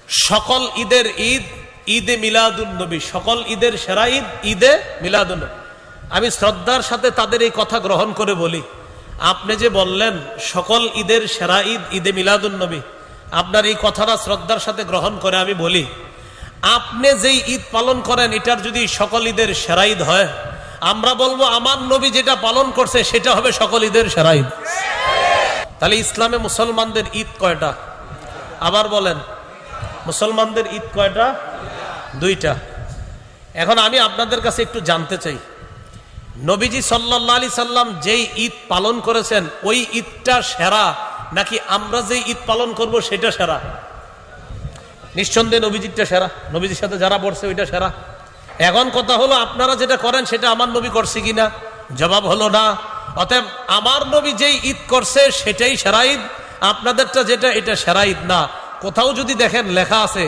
সকল ঈদের ঈদ ঈদে মিলাদুন নবী, সকল ঈদের সেরা ঈদ ঈদে মিলাদুন নবী। আমি শ্রদ্ধার সাথে তাদের এই কথা গ্রহণ করে বলি, আপনি যে বললেন সকল ঈদের সেরা ঈদ ঈদে মিলাদুন নবী, আপনার এই কথাটা শ্রদ্ধার সাথে গ্রহণ করে আমি বলি, আপনি যেই ঈদ পালন করেন এটার যদি সকল ঈদের সেরা ঈদ হয়, আমরা বলবো আমার নবী যেটা পালন করছে সেটা হবে সকল ঈদের সেরা ঈদ। তাহলে ইসলামে মুসলমানদের ঈদ কয়টা? আবার বলেন, মুসলমানদের ঈদ কয়টা? দুইটা। এখন আমি আপনাদের কাছে একটু জানতে চাই, নবীজি সাল্লাল্লাহু আলাইহি সাল্লাম যেই ঈদ পালন করেছেন ওই ঈদটা সেরা নাকি আমরা যেই ঈদ পালন করব সেটা সেরা? নিঃসন্দেহে নবীজিরটা সেরা, নবীজির সাথে যারা পড়ছে ওইটা সেরা। এখন কথা হলো আপনারা যেটা করেন সেটা আমার নবী করছে কিনা? জবাব হলো না। অতএব আমার নবী যেই ঈদ করছে সেটাই সেরা ঈদ, আপনাদেরটা যেটা এটা সেরা ঈদ না। কোথাও যদি দেখেন লেখা আছে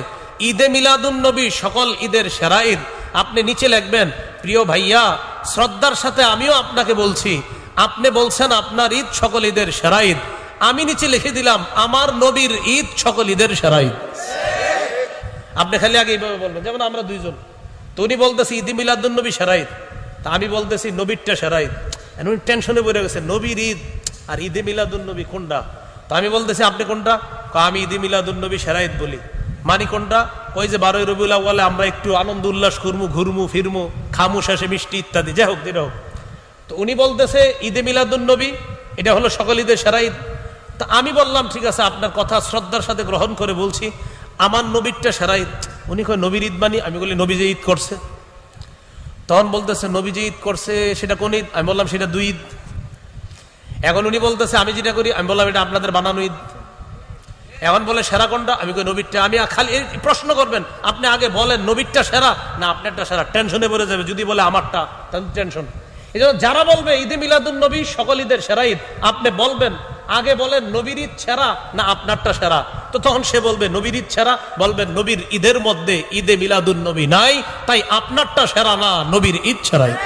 ঈদে মিলাদুন নবী সকল ঈদের সেরা ঈদ, আপনি নিচে লিখবেন, প্রিয় ভাইয়া শ্রদ্ধার সাথে আমিও আপনাকে বলছি, আপনি বলছেন আপনার ঈদ সকল ঈদের সেরা ঈদ, আমি নিচে লিখে দিলাম আমার নবীর ঈদ সকল ঈদের সেরা ঈদ। আপনি খালি আগে এইভাবে বলবেন, যেমন আমরা দুইজন, তো উনি বলতেছি ঈদে মিলাদুন নবী সেরা ঈদ, তা আমি বলতেছি নবীরটা সেরা ঈদ। উনি টেনশনে পড়ে গেছে, নবীর ঈদ আর ঈদে মিলাদুন নবী কোনটা? তা আমি বলতেছি আপনি কোনটা? আমি ঈদে মিলাদুন নবী সেরা ঈদ বলি। মানি কোনটা? ওই যে 12ই রবিউল আউয়ালে আমরা একটু আনন্দ উল্লাস করবো, ঘুরমু ফিরমু, খামু শেষে মিষ্টি ইত্যাদি, যাই হোক যেটা হোক। তো উনি বলতেছে ঈদে মিলাদুন নবী এটা হলো সকল ঈদের সেরা ঈদ। তা আমি বললাম ঠিক আছে, আপনার কথা শ্রদ্ধার সাথে গ্রহণ করে বলছি আমার নবীরটা সেরা ঈদ। উনি কয় নবীর ঈদ মানি? আমি বলি নবী যে ঈদ করছে। তখন বলতেছে নবী যে ঈদ করছে সেটা কোন ঈদ? আমি বললাম সেটা দুই ঈদ। এখন উনি বলতেছে আমি যেটা করি, আমি বললাম এটা আপনাদের বানানো ঈদ। এখন বলে সেরা কোনটা? আমি কই নবীরটা। আমি খালি প্রশ্ন করবেন, আপনি আগে বলেন নবীরটা সেরা না আপনারটা সেরা, টেনশনে পড়ে যাবে যদি বলে আমারটা, তাহলে টেনশন। এই জন্য যারা বলবে ঈদে মিলাদুন নবী সকল ঈদের সেরা ঈদ, আপনি বলবেন আগে বলেন নবীর ঈদ সেরা না আপনারটা সেরা। তো তখন সে বলবে নবীর ঈদ সেরা, বলবেন নবীর ঈদের মধ্যে ঈদে মিলাদুন নবী নাই, তাই আপনারটা সেরা না, নবীর ঈদ সেরা ঈদ।